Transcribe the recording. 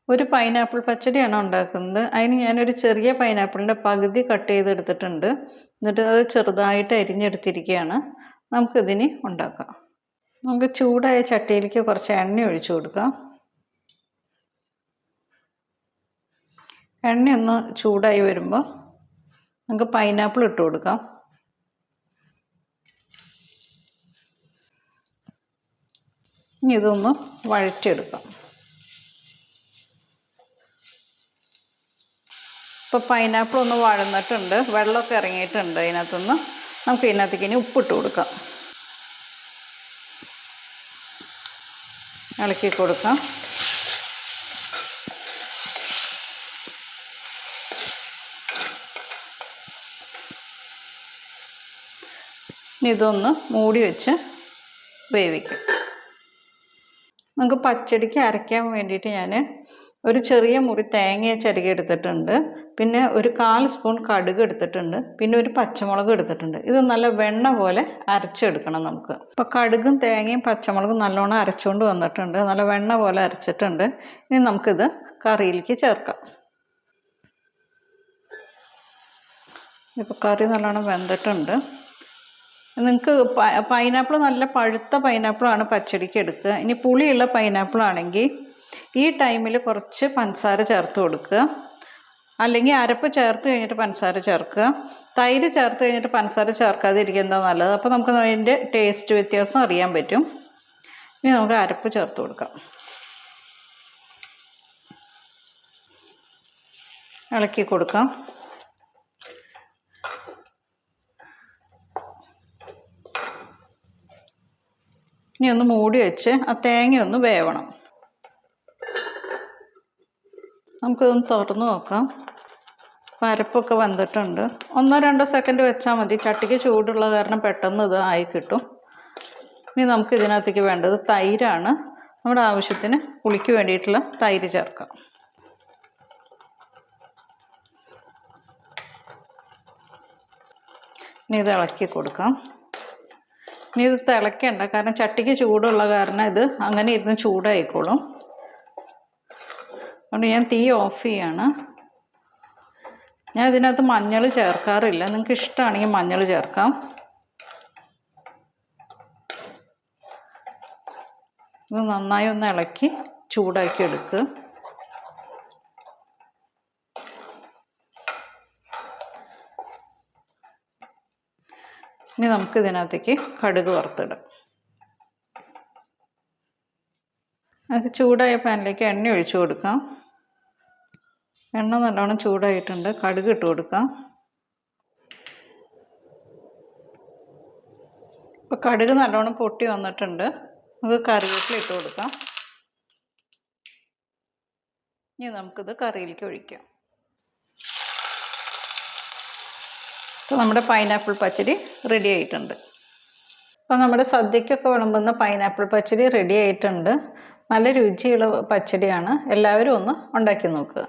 ഒരു പൈനാപ്പിൾ പച്ചടിയാണ് ഉണ്ടാക്കുന്നത്. അതിന് ഞാനൊരു ചെറിയ പൈനാപ്പിളിൻ്റെ പകുതി കട്ട് ചെയ്തെടുത്തിട്ടുണ്ട്. എന്നിട്ട് അത് ചെറുതായിട്ട് അരിഞ്ഞെടുത്തിരിക്കുകയാണ്. നമുക്കിതിന് ഉണ്ടാക്കാം. നമുക്ക് ചൂടായ ചട്ടിയിലേക്ക് കുറച്ച് എണ്ണ ഒഴിച്ചു കൊടുക്കാം. എണ്ണ ഒന്ന് ചൂടായി വരുമ്പോൾ നമുക്ക് പൈനാപ്പിൾ ഇട്ട് കൊടുക്കാം. ഇനി ഇതൊന്ന് വഴറ്റിയെടുക്കാം. ഇപ്പോൾ പൈനാപ്പിൾ ഒന്ന് വഴന്നിട്ടുണ്ട്, വെള്ളമൊക്കെ ഇറങ്ങിയിട്ടുണ്ട് ഇതിനകത്തുനിന്ന്. നമുക്ക് ഇതിനകത്തേക്ക് ഇനി ഉപ്പിട്ട് കൊടുക്കാം. ഇളക്കി കൊടുക്കാം. ഇനി ഇതൊന്ന് മൂടി വെച്ച് വേവിക്കും. നമുക്ക് പച്ചടിക്ക് അരയ്ക്കാൻ വേണ്ടിയിട്ട് ഞാൻ ഒരു ചെറിയ മുറി തേങ്ങ ചിരകി എടുത്തിട്ടുണ്ട്. പിന്നെ ഒരു 1/4 സ്പൂൺ കടുക് എടുത്തിട്ടുണ്ട്. പിന്നെ ഒരു പച്ചമുളക് എടുത്തിട്ടുണ്ട്. ഇത് നല്ല വെണ്ണ പോലെ അരച്ചെടുക്കണം നമുക്ക്. ഇപ്പോൾ കടുകും തേങ്ങയും പച്ചമുളകും നല്ലോണം അരച്ചുകൊണ്ട് വന്നിട്ടുണ്ട്. നല്ല വെണ്ണ പോലെ അരച്ചിട്ടുണ്ട്. ഇനി നമുക്കിത് കറിയിലേക്ക് ചേർക്കാം. ഇപ്പോൾ കറി നല്ലോണം വെന്തിട്ടുണ്ട്. നിങ്ങൾക്ക് പൈനാപ്പിൾ നല്ല പഴുത്ത പൈനാപ്പിളാണ് പച്ചടിക്ക് എടുക്കുക. ഇനി പുളിയുള്ള പൈനാപ്പിളാണെങ്കിൽ ഈ ടൈമിൽ കുറച്ച് പഞ്ചസാര ചേർത്ത് കൊടുക്കുക. അല്ലെങ്കിൽ അരപ്പ് ചേർത്ത് കഴിഞ്ഞിട്ട് പഞ്ചസാര ചേർക്കുക. തൈര് ചേർത്ത് കഴിഞ്ഞിട്ട് പഞ്ചസാര ചേർക്കാതിരിക്കുന്നത് നല്ലത്. അപ്പോൾ നമുക്ക് അതിൻ്റെ ടേസ്റ്റ് വ്യത്യാസം അറിയാൻ പറ്റും. ഇനി നമുക്ക് അരപ്പ് ചേർത്ത് കൊടുക്കാം. ഇളക്കി കൊടുക്കാം. ഇനി ഒന്ന് മൂടി വെച്ച് ആ തേങ്ങ ഒന്ന് വേവണം. നമുക്കിതൊന്ന് തുറന്ന് നോക്കാം. അരപ്പൊക്കെ വന്നിട്ടുണ്ട്. 1-2 സെക്കൻഡ് വെച്ചാൽ മതി. ചട്ടിക്ക് ചൂടുള്ള കാരണം പെട്ടെന്ന് ഇത് ആയി കിട്ടും. ഇനി നമുക്ക് ഇതിനകത്തേക്ക് വേണ്ടത് തൈരാണ്. നമ്മുടെ ആവശ്യത്തിന് പുളിക്ക് വേണ്ടിയിട്ടുള്ള തൈര് ചേർക്കാം. ഇനി ഇത് ഇളക്കി കൊടുക്കാം. ഇനി ഇത് തിളയ്ക്കണ്ട, കാരണം ചട്ടിക്ക് ചൂടുള്ള കാരണം ഇത് അങ്ങനെ ഇരുന്ന് ചൂടായിക്കോളും. അതുകൊണ്ട് ഞാൻ തീ ഓഫ് ചെയ്യാണ്. ഞാൻ ഇതിനകത്ത് മഞ്ഞൾ ചേർക്കാറില്ല. നിങ്ങൾക്ക് ഇഷ്ടമാണെങ്കിൽ മഞ്ഞൾ ചേർക്കാം. ഇത് നന്നായി ഒന്ന് ഇളക്കി ചൂടാക്കി എടുക്കുക. ഇനി നമുക്ക് ഇതിനകത്തേക്ക് കടുക് വറുത്തിടാം. നമുക്ക് ചൂടായ പാനിലേക്ക് എണ്ണ ഒഴിച്ചു കൊടുക്കാം. എണ്ണ നല്ലോണം ചൂടായിട്ടുണ്ട്. കടുക് ഇട്ട് കൊടുക്കാം. ഇപ്പോൾ കടുക് നല്ലോണം പൊട്ടി വന്നിട്ടുണ്ട്. നമുക്ക് കറിവേപ്പില ഇട്ട് കൊടുക്കാം. ഇനി നമുക്കിത് കറിയിലേക്ക് ഒഴിക്കാം. ഇപ്പോൾ നമ്മുടെ പൈനാപ്പിൾ പച്ചടി റെഡി ആയിട്ടുണ്ട്. അപ്പോൾ നമ്മുടെ സദ്യക്കൊക്കെ വിളമ്പുന്ന പൈനാപ്പിൾ പച്ചടി റെഡി ആയിട്ടുണ്ട്. നല്ല രുചിയുള്ള പച്ചടിയാണ്. എല്ലാവരും ഒന്ന് ഉണ്ടാക്കി നോക്കുക.